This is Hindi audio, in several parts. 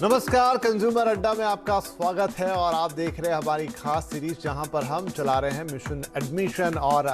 नमस्कार, कंज्यूमर अड्डा में आपका स्वागत है और आप देख रहे हैं हमारी खास सीरीज जहां पर हम चला रहे हैं मिशन एडमिशन और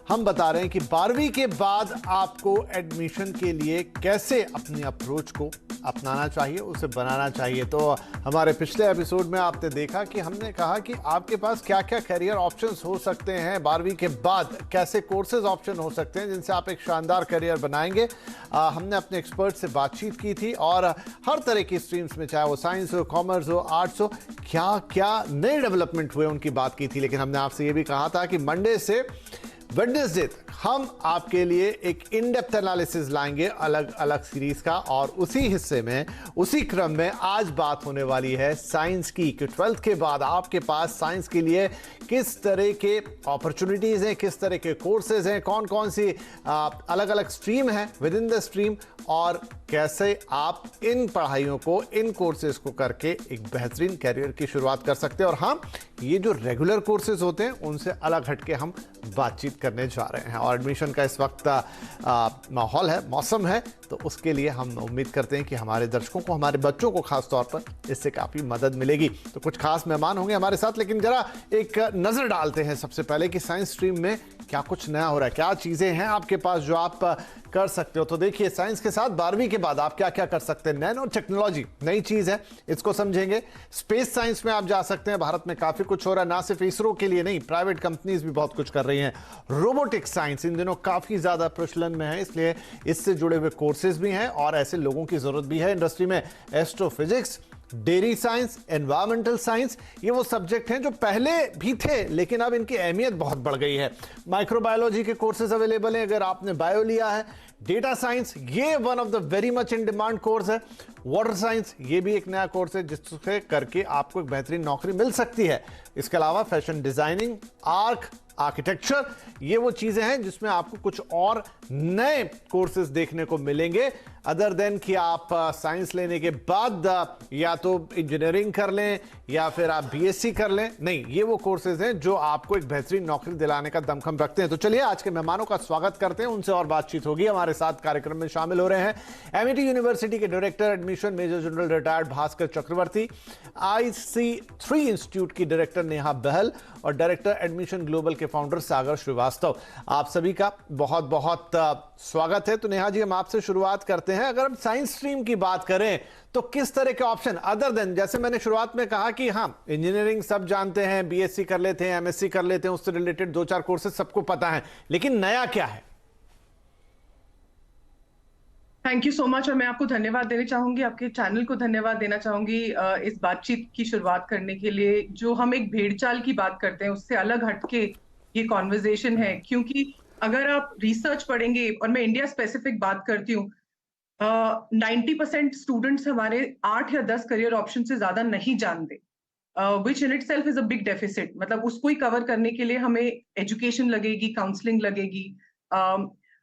हम बता रहे हैं कि 12वीं के बाद आपको एडमिशन के लिए कैसे अपनी अप्रोच को अपनाना चाहिए, उसे बनाना चाहिए। तो हमारे पिछले एपिसोड में आपने देखा कि हमने कहा कि आपके पास क्या क्या करियर ऑप्शंस हो सकते हैं 12वीं के बाद, कैसे कोर्सेज ऑप्शन हो सकते हैं जिनसे आप एक शानदार करियर बनाएंगे। हमने अपने एक्सपर्ट से बातचीत की थी और हर तरह की स्ट्रीम्स में, चाहे वो साइंस हो, कॉमर्स हो, आर्ट्स हो, क्या क्या नए डेवलपमेंट हुए उनकी बात की थी। लेकिन हमने आपसे ये भी कहा था कि मंडे से वेडनेसडे तक हम आपके लिए एक इन डेप्थ एनालिसिस लाएंगे अलग अलग सीरीज का, और उसी हिस्से में, उसी क्रम में आज बात होने वाली है साइंस की कि 12th के बाद आपके पास साइंस के लिए किस तरह के अपॉर्चुनिटीज हैं, किस तरह के कोर्सेज हैं, कौन कौन सी अलग अलग स्ट्रीम है विद इन द स्ट्रीम, और कैसे आप इन पढ़ाइयों को, इन कोर्सेज को करके एक बेहतरीन कैरियर की शुरुआत कर सकते हैं। और हाँ, ये जो रेगुलर कोर्सेज होते हैं उनसे अलग हटके हम बातचीत करने जा रहे हैं। और एडमिशन का इस वक्त माहौल है, मौसम है, तो उसके लिए हम उम्मीद करते हैं कि हमारे दर्शकों को, हमारे बच्चों को खास तौर पर इससे काफ़ी मदद मिलेगी। तो कुछ खास मेहमान होंगे हमारे साथ, लेकिन जरा एक नज़र डालते हैं सबसे पहले कि साइंस स्ट्रीम में क्या कुछ नया हो रहा है, क्या चीज़ें हैं आपके पास जो आप कर सकते हो। तो देखिए, साइंस के साथ 12वीं के बाद आप क्या क्या कर सकते हैं। नैनो टेक्नोलॉजी नई चीज़ है, इसको समझेंगे। स्पेस साइंस में आप जा सकते हैं, भारत में काफ़ी कुछ हो रहा है, ना सिर्फ इसरो के लिए नहीं, प्राइवेट कंपनीज भी बहुत कुछ कर रही हैं। रोबोटिक साइंस इन दिनों काफ़ी ज़्यादा प्रचलन में है, इसलिए इससे जुड़े हुए कोर्सेज भी हैं और ऐसे लोगों की ज़रूरत भी है इंडस्ट्री में। Astrophysics, dairy science, environmental science, ये वो सब्जेक्ट हैं जो पहले भी थे लेकिन अब इनकी अहमियत बहुत बढ़ गई है। माइक्रोबायोलॉजी के कोर्सेज अवेलेबल हैं अगर आपने बायो लिया है। डेटा साइंस, ये one of the very much in demand course है। वाटर साइंस, ये भी एक नया कोर्स है जिससे करके आपको एक बेहतरीन नौकरी मिल सकती है। इसके अलावा फैशन डिजाइनिंग, आर्किटेक्चर, ये वो चीजें हैं जिसमें आपको कुछ और नए कोर्सेज देखने को मिलेंगे, अदर देन कि आप साइंस लेने के बाद या तो इंजीनियरिंग कर लें या फिर आप बीएससी कर लें। नहीं, ये वो कोर्सेज हैं जो आपको एक बेहतरीन नौकरी दिलाने का दमखम रखते हैं। तो चलिए आज के मेहमानों का स्वागत करते हैं, उनसे और बातचीत होगी। हमारे साथ कार्यक्रम में शामिल हो रहे हैं एमआईटी यूनिवर्सिटी के director admission major general retired Bhaskar Chakraborty, IC3 institute की डायरेक्टर नेहा बहल और डायरेक्टर एडमिशन ग्लोबल के फाउंडर सागर श्रीवास्तव। आप सभी का बहुत बहुत स्वागत है। तो नेहा जी, हम आपसे शुरुआत करते हैं। अगर हम साइंस स्ट्रीम की बात करें तो किस तरह के ऑप्शन, अदर देन, जैसे मैंने शुरुआत में कहा कि हाँ, इंजीनियरिंग सब जानते हैं, बीएससी कर लेते हैं, एमएससी कर लेते हैं, उससे रिलेटेड 2-4 कोर्सेज सबको पता है, लेकिन नया क्या है? थैंक यू सो मच, और मैं आपको धन्यवाद देना चाहूंगी, आपके चैनल को धन्यवाद देना चाहूंगी इस बातचीत की शुरुआत करने के लिए। जो हम एक भेड़चाल की बात करते हैं उससे अलग हटके ये कॉन्वर्जेशन है, क्योंकि अगर आप रिसर्च पढ़ेंगे, और मैं इंडिया स्पेसिफिक बात करती हूँ, 90% स्टूडेंट्स हमारे 8 या 10 करियर ऑप्शन से ज्यादा नहीं जानते, which in itself is a big deficit. मतलब उसको ही कवर करने के लिए हमें एजुकेशन लगेगी, काउंसलिंग लगेगी।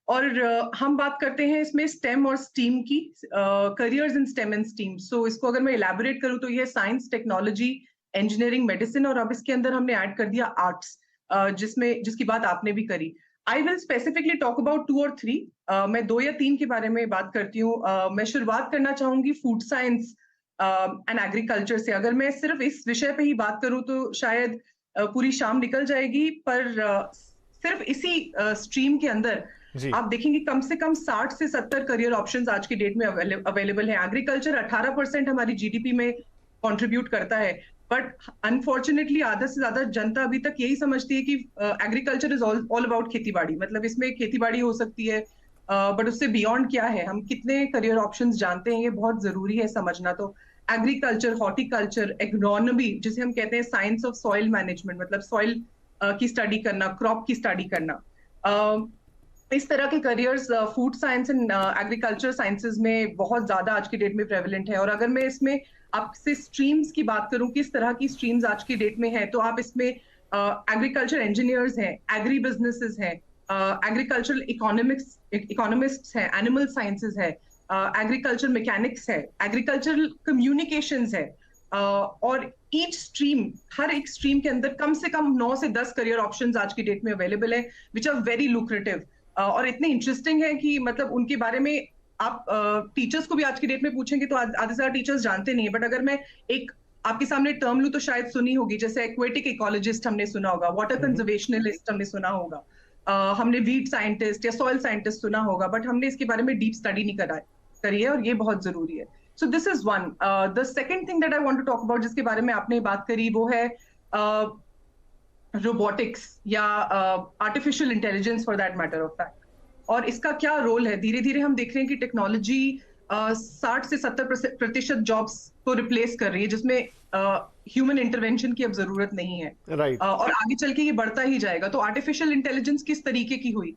और हम बात करते हैं इसमें स्टेम और स्टीम की, careers in STEM and STEAM. So इसको अगर मैं इलैबोरेट करूं तो ये साइंस, टेक्नोलॉजी, इंजीनियरिंग, मेडिसिन, और अब इसके अंदर हमने ऐड कर दिया आर्ट्स, जिसकी बात आपने भी करी। I will specifically talk about 2 और 3। मैं 2 या 3 के बारे में बात करती हूँ। मैं शुरुआत करना चाहूंगी फूड साइंस एंड एग्रीकल्चर से। अगर मैं सिर्फ इस विषय पे ही बात करूं तो शायद पूरी शाम निकल जाएगी, पर सिर्फ इसी स्ट्रीम के अंदर आप देखेंगे कम से कम 60 से 70 करियर ऑप्शंस आज की डेट में अवेलेबल हैं। एग्रीकल्चर 18% हमारी जीडीपी में कंट्रीब्यूट करता है, बट अनफॉर्चुनेटली आधा से ज्यादा जनता अभी तक यही समझती है कि एग्रीकल्चर इज ऑल अबाउट खेतीबाड़ी। मतलब इसमें खेतीबाड़ी हो सकती है, बट उससे बियॉन्ड क्या है, हम कितने करियर ऑप्शंस जानते हैं, ये बहुत जरूरी है समझना। तो एग्रीकल्चर, हॉर्टिकल्चर, एग्रोनॉमी, जिसे हम कहते हैं साइंस ऑफ सॉइल मैनेजमेंट, मतलब सॉइल की स्टडी करना, क्रॉप की स्टडी करना, इस तरह के careers food science and agriculture sciences में बहुत ज्यादा आज की डेट में प्रेवलेंट है। और अगर मैं इसमें आपसे स्ट्रीम्स की बात करूं, किस तरह की स्ट्रीम्स आज की डेट में है, तो आप इसमें एग्रीकल्चर इंजीनियर्स हैं, एग्री बिजनेसेस हैं, एग्रीकल्चरल इकोनॉमिस्ट्स हैं, एनिमल साइंसेज है, एग्रीकल्चर मैकेनिक्स है, एग्रीकल्चरल कम्युनिकेशंस है, और ईच स्ट्रीम, हर एक स्ट्रीम के अंदर कम से कम 9 से 10 करियर ऑप्शंस आज की डेट में अवेलेबल है, विच आर वेरी लुक्रेटिव और इतने इंटरेस्टिंग है कि मतलब उनके बारे में आप टीचर्स को भी आज की डेट में पूछेंगे तो आधे से ज्यादा टीचर्स जानते नहीं है, बट अगर मैं एक आपके सामने टर्म लूं तो शायद सुनी होगी, जैसे एक्वेटिक इकोलॉजिस्ट हमने सुना होगा, वाटर कंजर्वेशनलिस्ट हमने सुना होगा, हमने वीट साइंटिस्ट या सॉइल साइंटिस्ट सुना होगा, बट हमने इसके बारे में डीप स्टडी नहीं करी है, और ये बहुत जरूरी है। So this is one. The second thing that I want to talk about, जिसके बारे में आपने बात करी, वो है रोबोटिक्स या artificial intelligence for that matter of fact. और इसका क्या रोल है? धीरे धीरे हम देख रहे हैं कि टेक्नोलॉजी 60 से 70% जॉब्स को रिप्लेस कर रही है, जिसमें ह्यूमन इंटरवेंशन की अब जरूरत नहीं है। राइट। और आगे चल के ये बढ़ता ही जाएगा। तो आर्टिफिशियल इंटेलिजेंस किस तरीके की हुई?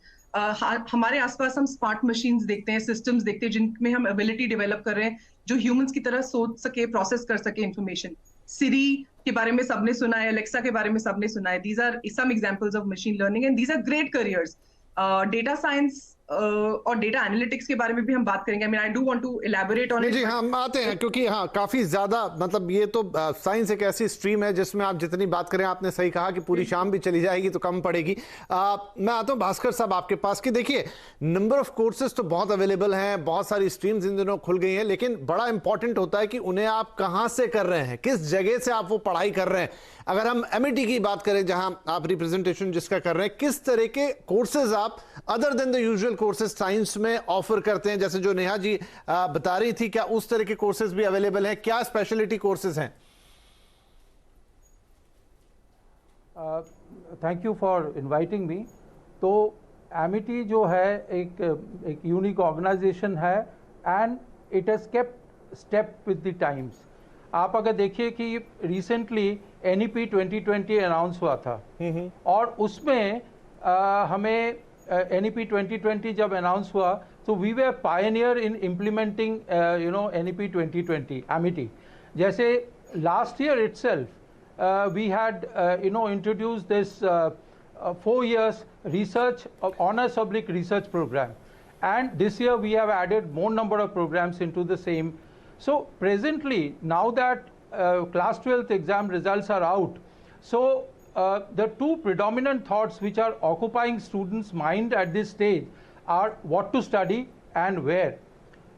हमारे आसपास हम स्मार्ट मशीन्स देखते हैं, सिस्टम्स देखते हैं, जिनमें हम एबिलिटी डेवलप कर रहे हैं जो ह्यूमंस की तरह सोच सके, प्रोसेस कर सके इंफॉर्मेशन। सिरी के बारे में सबने सुना है, अलेक्सा के बारे में सबने सुना है। These are some examples of machine learning and these are great careers. Data science और डेटा एनालिटिक्स के बारे में भी हम बात करेंगे। I do want to elaborate on it. जी हाँ, हम आते हैं, क्योंकि हाँ काफी ज्यादा, मतलब ये तो साइंस एक ऐसी स्ट्रीम है जिसमें आप जितनी बात करें, आपने सही कहा कि पूरी शाम भी चली जाएगी तो कम पड़ेगी। मैं आता हूं भास्कर साहब आपके पास कि देखिए, नंबर ऑफ कोर्सेज तो बहुत अवेलेबल हैं, बहुत सारी स्ट्रीम्स इन दिनों खुल गई हैं, लेकिन बड़ा इंपॉर्टेंट होता है कि उन्हें आप कहां से कर रहे हैं, किस जगह से आप वो पढ़ाई कर रहे हैं। अगर हम एमईटी की बात करें, जहां आप रिप्रेजेंटेशन जिसका कर रहे हैं, किस तरह के कोर्सेज आप other than the usual courses science में ऑफर करते हैं? जैसे जो नेहा जी बता रही थी, क्या उस तरह के कोर्सेज भी अवेलेबल हैं? क्या स्पेशलिटी कोर्सेज हैं? Thank you for inviting me. तो एमिटी जो है एक यूनिक ऑर्गेनाइजेशन है and it has kept step with the times. आप अगर देखिए कि रिसेंटली एनईपी 2020 अनाउंस हुआ था और उसमें हमें एनईपी 2020 जब अनाउंस हुआ तो we were pioneer in implementing NEP 2020 Amity. जैसे last year itself we had introduce this 4 years research honors / research program, and this year we have added more number of programs into the same. So presently, now that class 12th exam results are out, so the two predominant thoughts which are occupying students' mind at this stage are what to study and where.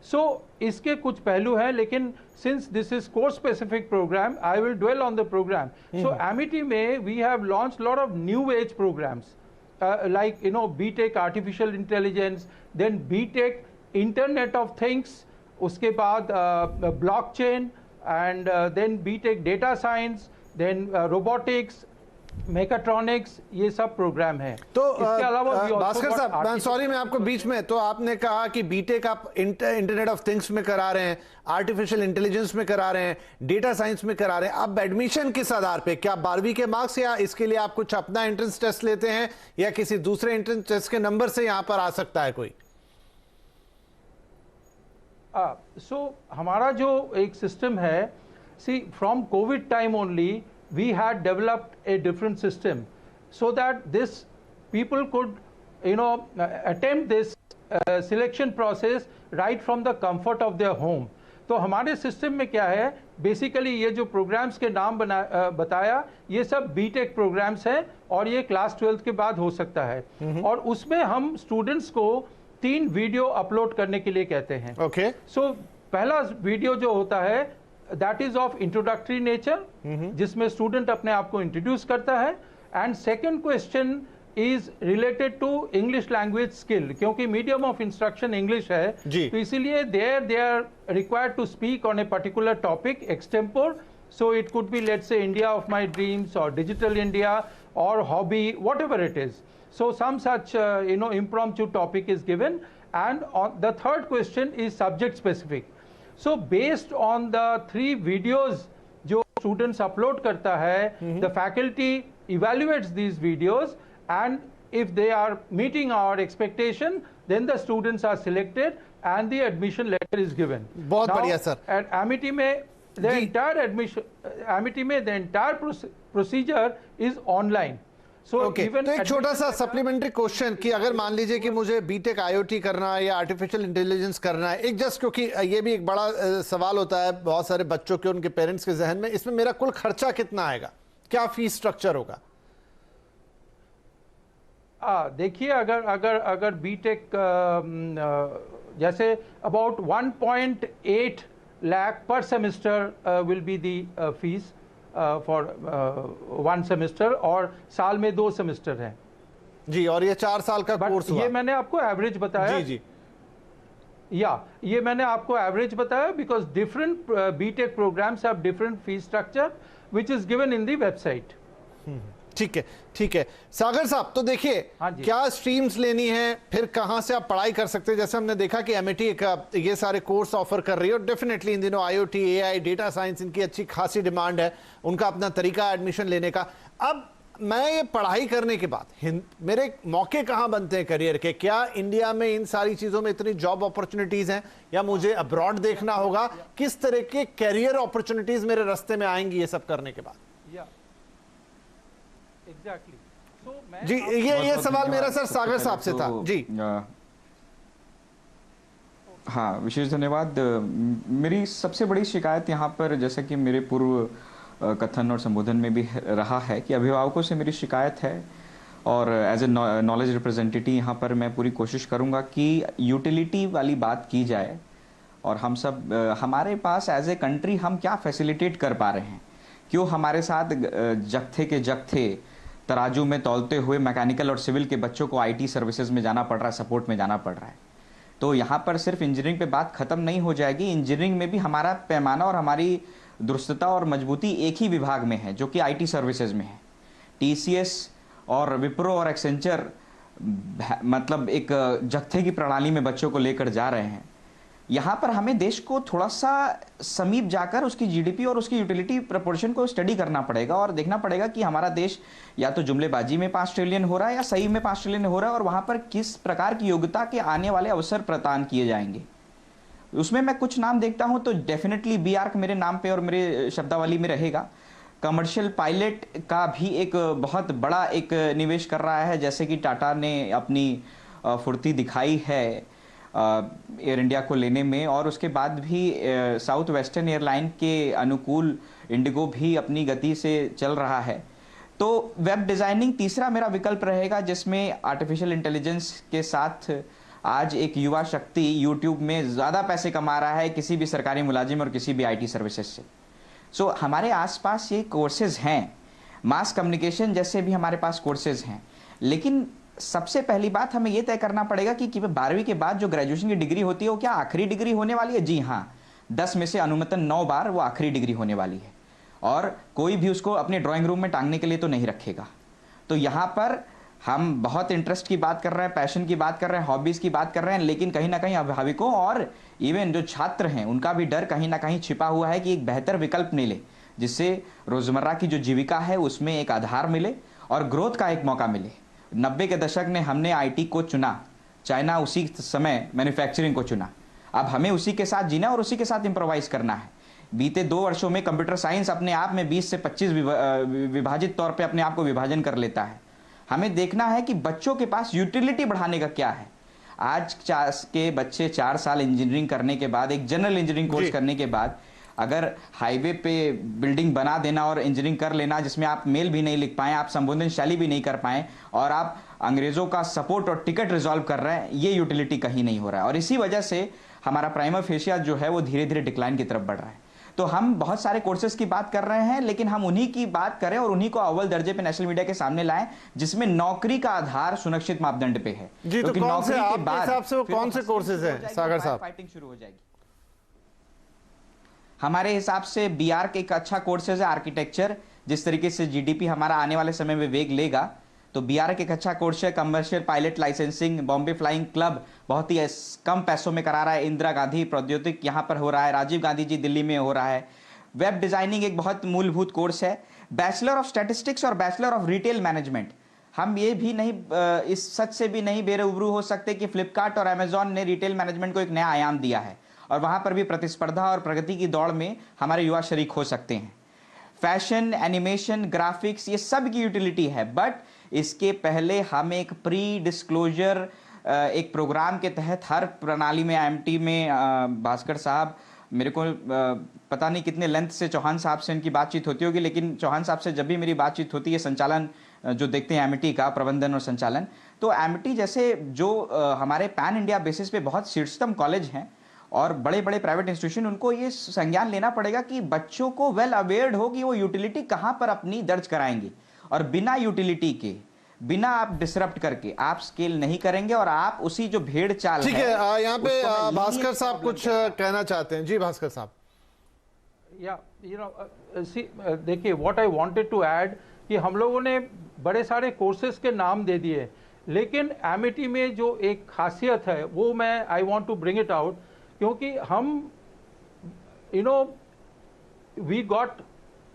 So इसके कुछ पहलू हैं, लेकिन since this is course specific program, I will dwell on the program. So Amity में we have launched lot of new age programs like BTech Artificial Intelligence, then BTech Internet of Things, उसके बाद blockchain, and then BTech Data Science, then robotics, mechatronics, ये सब प्रोग्राम है। तो इसके अलावा भास्कर साहब, सॉरी मैं आपको बीच में, तो आपने कहा कि बीटेक आप इंटरनेट ऑफ थिंग्स में करा रहे हैं, आर्टिफिशियल इंटेलिजेंस में करा रहे हैं, डेटा साइंस में करा रहे हैं। अब एडमिशन किस आधार पे? क्या 12वीं के मार्क्स, या इसके लिए आप कुछ अपना एंट्रेंस टेस्ट लेते हैं, या किसी दूसरे एंट्रेंस टेस्ट के नंबर से यहां पर आ सकता है कोई? हमारा जो एक सिस्टम है, see from COVID time only we had developed a different system so that this people could attempt this selection process right from the comfort of their home. तो हमारे सिस्टम में क्या है, बेसिकली ये जो प्रोग्राम्स के नाम बताया, ये सब बीटेक प्रोग्राम्स हैं और ये क्लास 12th के बाद हो सकता है। और उसमें हम स्टूडेंट्स को 3 वीडियो अपलोड करने के लिए कहते हैं। ओके। सो पहला वीडियो जो होता है that is of introductory nature, जिसमें स्टूडेंट अपने आप को इंट्रोड्यूस करता है। And second question is related to English language skill, क्योंकि मीडियम ऑफ इंस्ट्रक्शन इंग्लिश है, तो इसीलिए they are required to speak on a particular topic extempore. So it could be let's say India of my dreams और digital India or hobby, whatever it is. So some such impromptu topic is given, and the third question is subject specific. So based on the 3 videos जो students upload करता है, the faculty evaluates these videos, and if they are meeting our expectation, then the students are selected and the admission letter is given. बहुत बढ़िया सर। At Amity में the entire admission, Amity में the entire procedure is online. So even तो एक छोटा सा सप्लीमेंट्री क्वेश्चन कि अगर मान लीजिए कि मुझे बीटेक आईओटी करना है या आर्टिफिशियल इंटेलिजेंस करना है, एक जस्ट क्योंकि ये भी एक बड़ा सवाल होता है बहुत सारे बच्चों के, उनके पेरेंट्स के जहन में, इसमें मेरा कुल खर्चा कितना आएगा, क्या फीस स्ट्रक्चर होगा? देखिए, अगर बीटेक जैसे about 1.8 lakh per semester will be the fees for one semester, और साल में 2 सेमेस्टर हैं जी, और ये 4 साल का कोर्स हुआ। ये मैंने आपको एवरेज बताया जी जी, ये मैंने आपको एवरेज बताया, because different BTech programmes have different fees structure which is given in the website. ठीक है ठीक है। सागर साहब, तो देखिए क्या स्ट्रीम्स लेनी है, फिर कहां से आप पढ़ाई कर सकते हैं। जैसे हमने देखा कि एमआईटी ये सारे कोर्स ऑफर कर रही है, और डेफिनेटली इन दिनों आईओटी, एआई, डेटा साइंस, इनकी अच्छी खासी डिमांड है, उनका अपना तरीका एडमिशन लेने का। अब मैं ये पढ़ाई करने के बाद मेरे मौके कहां बनते हैं करियर के? क्या इंडिया में इन सारी चीजों में इतनी जॉब अपॉर्चुनिटीज हैं, या मुझे अब्रॉड देखना होगा? किस तरह के करियर अपॉर्चुनिटीज मेरे रास्ते में आएंगी ये सब करने के बाद? एग्जैक्टली। जी, ये सवाल मेरा सर सागर साहब से था। जी हाँ, विशेष धन्यवाद। मेरी सबसे बड़ी शिकायत यहाँ पर, जैसा कि मेरे पूर्व कथन और संबोधन में भी रहा है, कि अभिभावकों से मेरी शिकायत है, और एज ए नॉलेज रिप्रेजेंटेटिव यहाँ पर मैं पूरी कोशिश करूँगा कि यूटिलिटी वाली बात की जाए, और हम सब हमारे पास एज ए कंट्री हम क्या फैसिलिटेट कर पा रहे हैं। क्यों हमारे साथ जत्थे के जत्थे तराजू में तौलते हुए मैकेनिकल और सिविल के बच्चों को आईटी सर्विसेज में जाना पड़ रहा है, सपोर्ट में जाना पड़ रहा है। तो यहाँ पर सिर्फ इंजीनियरिंग पे बात खत्म नहीं हो जाएगी। इंजीनियरिंग में भी हमारा पैमाना और हमारी दुरुस्तता और मजबूती एक ही विभाग में है, जो कि आईटी सर्विसेज में है। टीसीएस और विप्रो और एक्सेंचर मतलब एक जत्थे की प्रणाली में बच्चों को लेकर जा रहे हैं। यहाँ पर हमें देश को थोड़ा सा समीप जाकर उसकी जीडीपी और उसकी यूटिलिटी प्रोपोर्शन को स्टडी करना पड़ेगा, और देखना पड़ेगा कि हमारा देश या तो जुमलेबाजी में 5 ट्रिलियन हो रहा है या सही में 5 ट्रिलियन हो रहा है, और वहाँ पर किस प्रकार की योग्यता के आने वाले अवसर प्रदान किए जाएंगे। उसमें मैं कुछ नाम देखता हूँ तो डेफिनेटली बीआर्क मेरे नाम पे और मेरे शब्दावली में रहेगा। कमर्शियल पायलट का भी एक बहुत बड़ा एक निवेश कर रहा है, जैसे कि टाटा ने अपनी फुर्ती दिखाई है एयर इंडिया को लेने में, और उसके बाद भी साउथ वेस्टर्न एयरलाइन के अनुकूल इंडिगो भी अपनी गति से चल रहा है। तो वेब डिज़ाइनिंग तीसरा मेरा विकल्प रहेगा, जिसमें आर्टिफिशियल इंटेलिजेंस के साथ आज एक युवा शक्ति यूट्यूब में ज़्यादा पैसे कमा रहा है किसी भी सरकारी मुलाजिम और किसी भी आईटी सर्विसेज से। सो हमारे आसपास ये कोर्सेज हैं, मास कम्युनिकेशन जैसे भी हमारे पास कोर्सेज हैं। लेकिन सबसे पहली बात हमें यह तय करना पड़ेगा कि 12वीं के बाद जो ग्रेजुएशन की डिग्री होती है वो क्या आखिरी डिग्री होने वाली है? जी हाँ, 10 में से अनुमतन 9 बार वो आखिरी डिग्री होने वाली है, और कोई भी उसको अपने ड्राइंग रूम में टांगने के लिए तो नहीं रखेगा। तो यहाँ पर हम बहुत इंटरेस्ट की बात कर रहे हैं, पैशन की बात कर रहे हैं, हॉबीज़ की बात कर रहे हैं, लेकिन कहीं ना कहीं अभिभावकों और इवन जो छात्र हैं उनका भी डर कहीं ना कहीं छिपा हुआ है कि एक बेहतर विकल्प मिले, जिससे रोज़मर्रा की जो जीविका है उसमें एक आधार मिले और ग्रोथ का एक मौका मिले। 90 के दशक में हमने आईटी को चुना, चाइना उसी समय मैन्युफैक्चरिंग को चुना। अब हमें उसी के साथ जीना और उसी के साथ इम्प्रोवाइज करना है। बीते 2 वर्षों में कंप्यूटर साइंस अपने आप में 20 से 25 विभाजित तौर पे अपने आप को विभाजन कर लेता है। हमें देखना है कि बच्चों के पास यूटिलिटी बढ़ाने का क्या है। आज के बच्चे 4 साल इंजीनियरिंग करने के बाद, एक जनरल इंजीनियरिंग कोर्स करने के बाद, अगर हाईवे पे बिल्डिंग बना देना और इंजीनियरिंग कर लेना जिसमें आप मेल भी नहीं लिख पाएँ, आप संबोधनशैली भी नहीं कर पाएँ, और आप अंग्रेज़ों का सपोर्ट और टिकट रिजॉल्व कर रहे हैं, ये यूटिलिटी कहीं नहीं हो रहा है। और इसी वजह से हमारा प्राइमा फेशिया जो है वो धीरे धीरे डिक्लाइन की तरफ बढ़ रहा है। तो हम बहुत सारे कोर्सेज की बात कर रहे हैं, लेकिन हम उन्हीं की बात करें और उन्हीं को अव्वल दर्जे पे नेशनल मीडिया के सामने लाएं जिसमें नौकरी का आधार सुनिश्चित मापदंड पे है। जी, तो नौकरी के बाद हिसाब से वो कौन से कोर्सेज हैं सागर साहब? फाइटिंग शुरू हो जाएगी। हमारे हिसाब से बीआर्क एक अच्छा कोर्सेज है। आर्किटेक्चर, जिस तरीके से जीडीपी हमारा आने वाले समय में वेग लेगा, तो बीआरक एक अच्छा कोर्स है। Commercial pilot licensing Bombay flying club बहुत ही कम पैसों में करा रहा है। इंदिरा गांधी प्रौद्योगिक यहाँ पर हो रहा है, राजीव गांधी जी दिल्ली में हो रहा है। वेब डिजाइनिंग एक बहुत मूलभूत कोर्स है। बैचलर ऑफ स्टैटिस्टिक्स और बैचलर ऑफ रिटेल मैनेजमेंट, हम ये भी नहीं इस सच से भी नहीं बेरूबरू हो सकते कि फ्लिपकार्ट और अमेजॉन ने रिटेल मैनेजमेंट को एक नया आयाम दिया है, और वहाँ पर भी प्रतिस्पर्धा और प्रगति की दौड़ में हमारे युवा शरीक हो सकते हैं। फैशन, एनिमेशन, ग्राफिक्स, ये सब की यूटिलिटी है, बट इसके पहले हम एक प्री डिस्क्लोजर एक प्रोग्राम के तहत हर प्रणाली में, आईएमटी में भास्कर साहब, मेरे को पता नहीं कितने लेंथ से चौहान साहब से इनकी बातचीत होती होगी, लेकिन चौहान साहब से जब भी मेरी बातचीत होती है, संचालन जो देखते हैं एमईटी का प्रबंधन और संचालन, तो एमिटी जैसे जो हमारे पैन इंडिया बेसिस पे बहुत शीर्षतम कॉलेज हैं और बड़े बड़े प्राइवेट इंस्टीट्यूशन, उनको ये संज्ञान लेना पड़ेगा कि बच्चों को वेल अवेयर्ड हो कि वो यूटिलिटी कहाँ पर अपनी दर्ज कराएंगे, और बिना यूटिलिटी के, बिना आप डिसरप्ट करके आप स्केल नहीं करेंगे और आप उसी जो भेड़ चाल ठीक है। यहाँ पे उसको मैं भास्कर साहब linear कुछ कहना चाहते हैं। जी भास्कर साहब। या देखिए, what I wanted to add कि हम लोगों ने बड़े सारे कोर्सेज के नाम दे दिए, लेकिन एमिटी में जो एक खासियत है वो मैं I want to bring it out, क्योंकि हम we got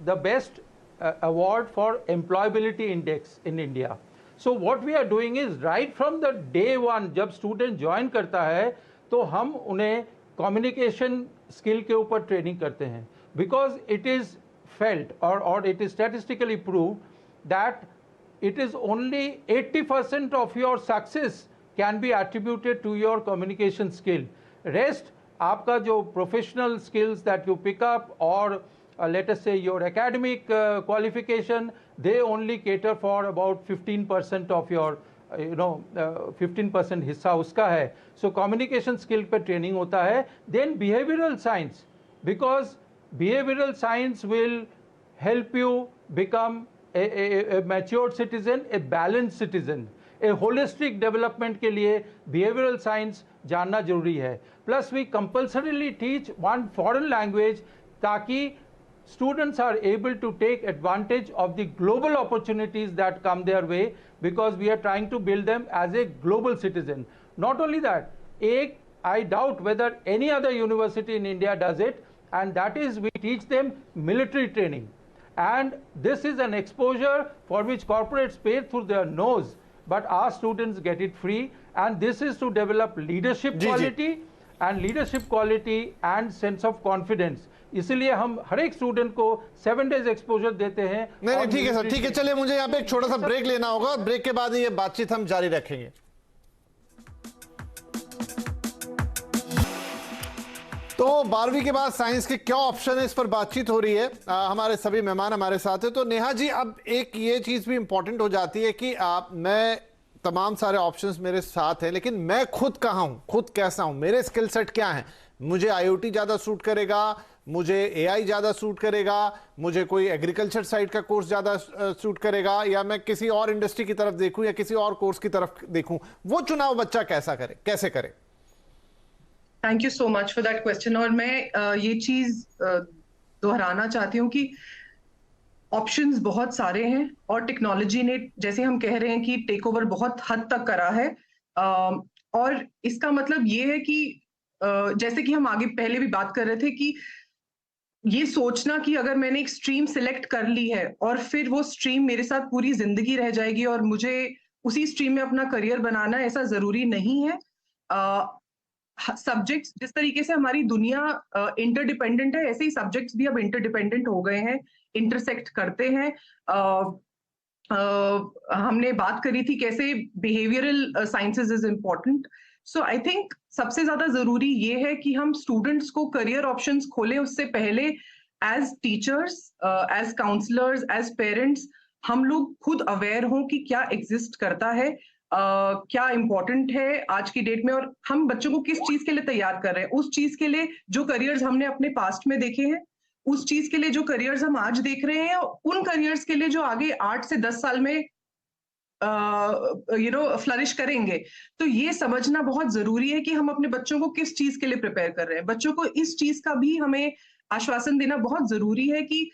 the best award for employability index in India. So what we are doing is right from the day one, जब स्टूडेंट ज्वाइन करता है तो हम उन्हें कम्युनिकेशन स्किल के ऊपर ट्रेनिंग करते हैं, because it is felt or it is statistically proved that it is only 80% of your success can be attributed to your communication skill. Rest आपका जो professional skills that you pick up or let us say your academic qualification, they only cater for about 15% of your 15% हिस्सा उसका है। So communication skill पे training होता है। Then behavioral science, because behavioral science will help you become a matured citizen, a balanced citizen. A holistic development के लिए behavioral science जानना जरूरी है। Plus we compulsorily teach one foreign language ताकि students are able to take advantage of the global opportunities that come their way, because we are trying to build them as a global citizen. Not only that, I doubt whether any other university in India does it, and that is we teach them military training, and this is an exposure for which corporates pay through their nose, but our students get it free, and this is to develop leadership quality and sense of confidence. इसलिए हम हर एक स्टूडेंट को 7 days एक्सपोजर देते हैं। नहीं ठीक है सर, ठीक है। चलिए मुझे यहाँ पे एक छोटा सा ब्रेक लेना होगा, ब्रेक के बाद ये बातचीत हम जारी रखेंगे। तो 12वीं के बाद साइंस के क्या ऑप्शन है, इस पर बातचीत हो रही है। हमारे सभी मेहमान हमारे साथ हैं। तो नेहा जी, अब एक ये चीज भी इंपॉर्टेंट हो जाती है कि मैं तमाम सारे ऑप्शंस मेरे साथ हैं, लेकिन मैं खुद कहाँ हूं, खुद कैसा हूं, मेरे स्किल सेट क्या है। मुझे IoT ज्यादा सूट करेगा, मुझे AI ज्यादा सूट करेगा, मुझे कोई एग्रीकल्चर साइड का कोर्स ज्यादा सूट करेगा, या मैं किसी और इंडस्ट्री की तरफ देखूं या किसी और कोर्स की तरफ देखूं। वो चुनाव बच्चा कैसे करे? Thank you so much for that question. और मैं ये चीज दोहराना चाहती हूँ कि ऑप्शंस बहुत सारे हैं, और टेक्नोलॉजी ने, जैसे हम कह रहे हैं कि टेक ओवर बहुत हद तक करा है, और इसका मतलब ये है कि जैसे कि हम आगे पहले भी बात कर रहे थे कि ये सोचना कि अगर मैंने एक स्ट्रीम सिलेक्ट कर ली है और फिर वो स्ट्रीम मेरे साथ पूरी जिंदगी रह जाएगी और मुझे उसी स्ट्रीम में अपना करियर बनाना, ऐसा जरूरी नहीं है। सब्जेक्ट्स जिस तरीके से हमारी दुनिया इंटरडिपेंडेंट है, ऐसे ही सब्जेक्ट्स भी अब इंटरडिपेंडेंट हो गए हैं, इंटरसेक्ट करते हैं। हमने बात करी थी कैसे behavioural sciences is important. So I think सबसे ज्यादा जरूरी ये है कि हम स्टूडेंट्स को करियर ऑप्शंस खोलें, उससे पहले as teachers, as counsellors, as parents हम लोग खुद अवेयर हों कि क्या एग्जिस्ट करता है, क्या इंपॉर्टेंट है आज की डेट में, और हम बच्चों को किस चीज के लिए तैयार कर रहे हैं। उस चीज के लिए जो करियर्स हमने अपने पास्ट में देखे हैं, उस चीज के लिए जो करियर्स हम आज देख रहे हैं, उन करियर्स के लिए जो आगे 8 से 10 साल में फ्लरिश करेंगे। तो ये समझना बहुत जरूरी है कि हम अपने बच्चों को किस चीज के लिए प्रिपेयर कर रहे हैं। बच्चों को इस चीज का भी हमें आश्वासन देना बहुत जरूरी है कि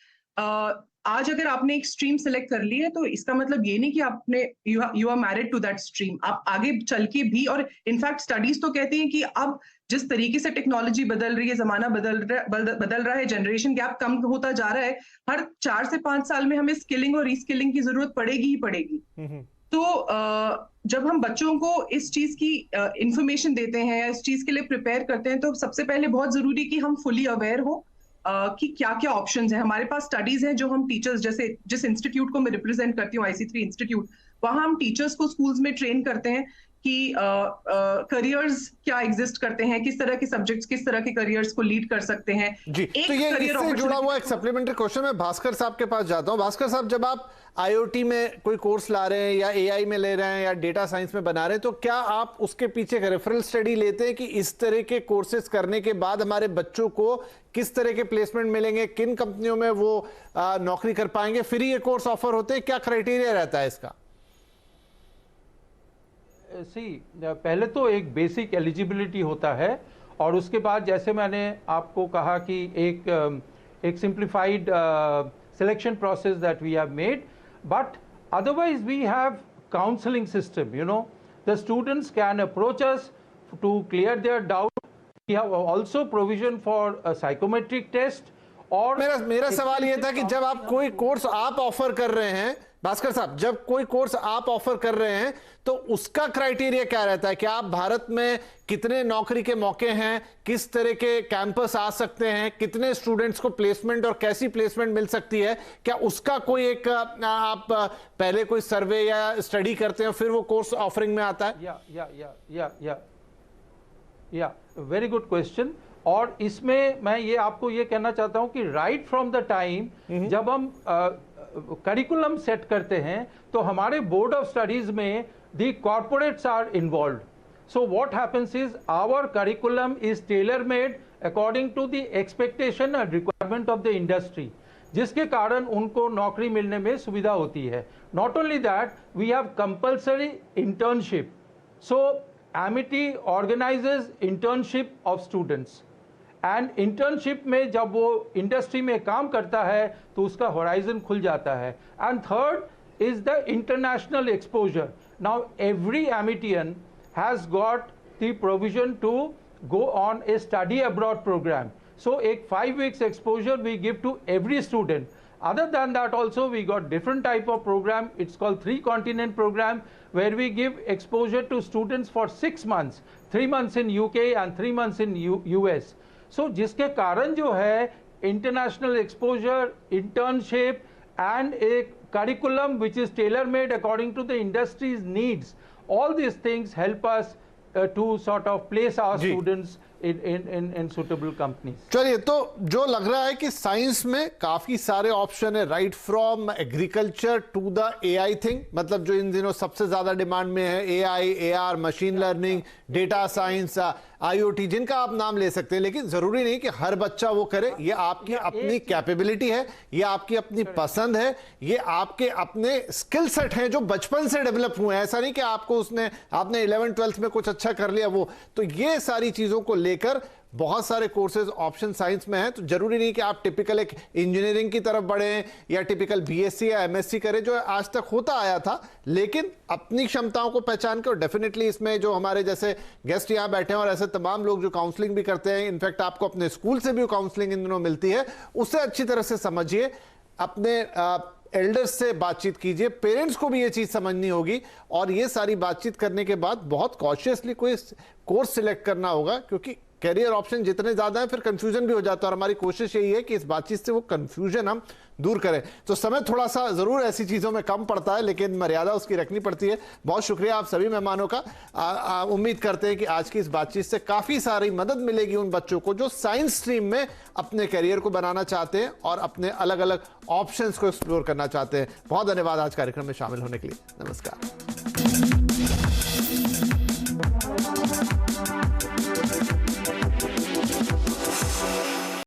आज अगर आपने एक स्ट्रीम सेलेक्ट कर ली है तो इसका मतलब ये नहीं कि आपने you are married to that stream. आप आगे चल के भी, और इनफैक्ट स्टडीज तो कहती हैं कि अब जिस तरीके से टेक्नोलॉजी बदल रही है, जमाना बदल रहा है, जनरेशन गैप कम होता जा रहा है, हर 4 से 5 साल में हमें स्किलिंग और रीस्किलिंग की जरूरत पड़ेगी ही पड़ेगी। तो जब हम बच्चों को इस चीज की इंफॉर्मेशन देते हैं या इस चीज के लिए प्रिपेयर करते हैं, तो सबसे पहले बहुत जरूरी कि हम फुली अवेयर हो कि क्या क्या ऑप्शंस हैं। हमारे पास स्टडीज हैं जो हम टीचर्स, जैसे जिस इंस्टीट्यूट को मैं रिप्रेजेंट करती हूँ, IC3 इंस्टीट्यूट, वहां हम टीचर्स को स्कूल्स में ट्रेन करते हैं कि करियर्स क्या एग्जिस्ट करते हैं, किस तरह के सब्जेक्ट्स किस तरह के करियर्स को लीड कर सकते हैं। जी, तो ये इससे जुड़ा हुआ एक सप्लीमेंट्री क्वेश्चन मैं भास्कर साहब के पास जाता हूं। भास्कर साहब, जब आप आईओटी में कोई कोर्स ला रहे हैं या एआई में ले रहे हैं या डेटा साइंस में बना रहे हैं, तो क्या आप उसके पीछे एक रेफरल स्टडी लेते हैं कि इस तरह के कोर्सेज करने के बाद हमारे बच्चों को किस तरह के प्लेसमेंट मिलेंगे, किन कंपनियों में वो नौकरी कर पाएंगे, फिर ये कोर्स ऑफर होते हैं, क्या क्राइटेरिया रहता है इसका? पहले तो एक बेसिक एलिजिबिलिटी होता है और उसके बाद जैसे मैंने आपको कहा कि एक simplified selection process that we have made, but otherwise we have counselling system, you know, the students can approach us to clear their doubt. We have also provision for a psychometric test. और मेरा सवाल यह था कि जब आप कोई कोर्स आप ऑफर कर रहे हैं, भास्कर साहब, जब कोई कोर्स आप ऑफर कर रहे हैं तो उसका क्राइटेरिया क्या रहता है? क्या आप भारत में कितने नौकरी के मौके हैं, किस तरह के कैंपस आ सकते हैं, कितने स्टूडेंट्स को प्लेसमेंट और कैसी प्लेसमेंट मिल सकती है, क्या उसका कोई एक आप पहले कोई सर्वे या स्टडी करते हैं फिर वो कोर्स ऑफरिंग में आता है? या वेरी गुड क्वेश्चन। और इसमें मैं ये आपको ये कहना चाहता हूं कि राइट फ्रॉम द टाइम जब हम करिकुलम सेट करते हैं तो हमारे बोर्ड ऑफ स्टडीज में the corporates are involve. So what happens is our curriculum is tailor made according to the expectation and requirement of the industry, जिसके कारण उनको नौकरी मिलने में सुविधा होती है। Not only that, we have compulsory internship. So Amity organises internship of students and internship में जब वो इंडस्ट्री में काम करता है तो उसका होराइजन खुल जाता है। And third is the international exposure. Now every Amitian has got the provision to go on a study abroad programme. So एक 5 weeks exposure we give to every student. Other than that also we got different type of program. It's called 3 continent program where we give exposure to students for 6 months, 3 months in UK and 3 months in US. So जिसके कारण जो है international exposure, internship and a curriculum which is tailor made according to the industry's needs, all these things help us to sort of place our students in suitable companies. चलिए, तो जो लग रहा है कि साइंस में काफी सारे ऑप्शन है, right from agriculture to the AI thing, मतलब जो इन दिनों सबसे ज्यादा डिमांड में है, AI, AR, machine learning, data science, IoT, जिनका आप नाम ले सकते हैं, लेकिन जरूरी नहीं कि हर बच्चा वो करे। ये आपकी अपनी कैपेबिलिटी है, ये आपकी अपनी पसंद है, ये आपके अपने स्किल सेट हैं जो बचपन से डेवलप हुए हैं। ऐसा नहीं कि आपको आपने 11th 12th में कुछ अच्छा कर लिया वो। तो ये सारी चीजों को लेकर बहुत सारे कोर्सेज ऑप्शन साइंस में हैं। तो जरूरी नहीं कि आप टिपिकल एक इंजीनियरिंग की तरफ बढ़ें या टिपिकल बीएससी या एमएससी करें जो आज तक होता आया था, लेकिन अपनी क्षमताओं को पहचान के। और डेफिनेटली इसमें जो हमारे जैसे गेस्ट यहां बैठे हैं और ऐसे तमाम लोग जो काउंसलिंग भी करते हैं, इनफैक्ट आपको अपने स्कूल से भी काउंसलिंग इन दिनों मिलती है, उससे अच्छी तरह से समझिए, अपने एल्डर्स से बातचीत कीजिए, पेरेंट्स को भी ये चीज समझनी होगी। और ये सारी बातचीत करने के बाद बहुत कॉशियसली कोई कोर्स सिलेक्ट करना होगा, क्योंकि कैरियर ऑप्शन जितने ज्यादा हैं फिर कंफ्यूजन भी हो जाता है। और हमारी कोशिश यही है कि इस बातचीत से वो कंफ्यूजन हम दूर करें। तो समय थोड़ा सा जरूर ऐसी चीजों में कम पड़ता है, लेकिन मर्यादा उसकी रखनी पड़ती है। बहुत शुक्रिया आप सभी मेहमानों का। उम्मीद करते हैं कि आज की इस बातचीत से काफी सारी मदद मिलेगी उन बच्चों को जो साइंस स्ट्रीम में अपने कैरियर को बनाना चाहते हैं और अपने अलग अलग ऑप्शंस को एक्सप्लोर करना चाहते हैं। बहुत धन्यवाद आज कार्यक्रम में शामिल होने के लिए। नमस्कार।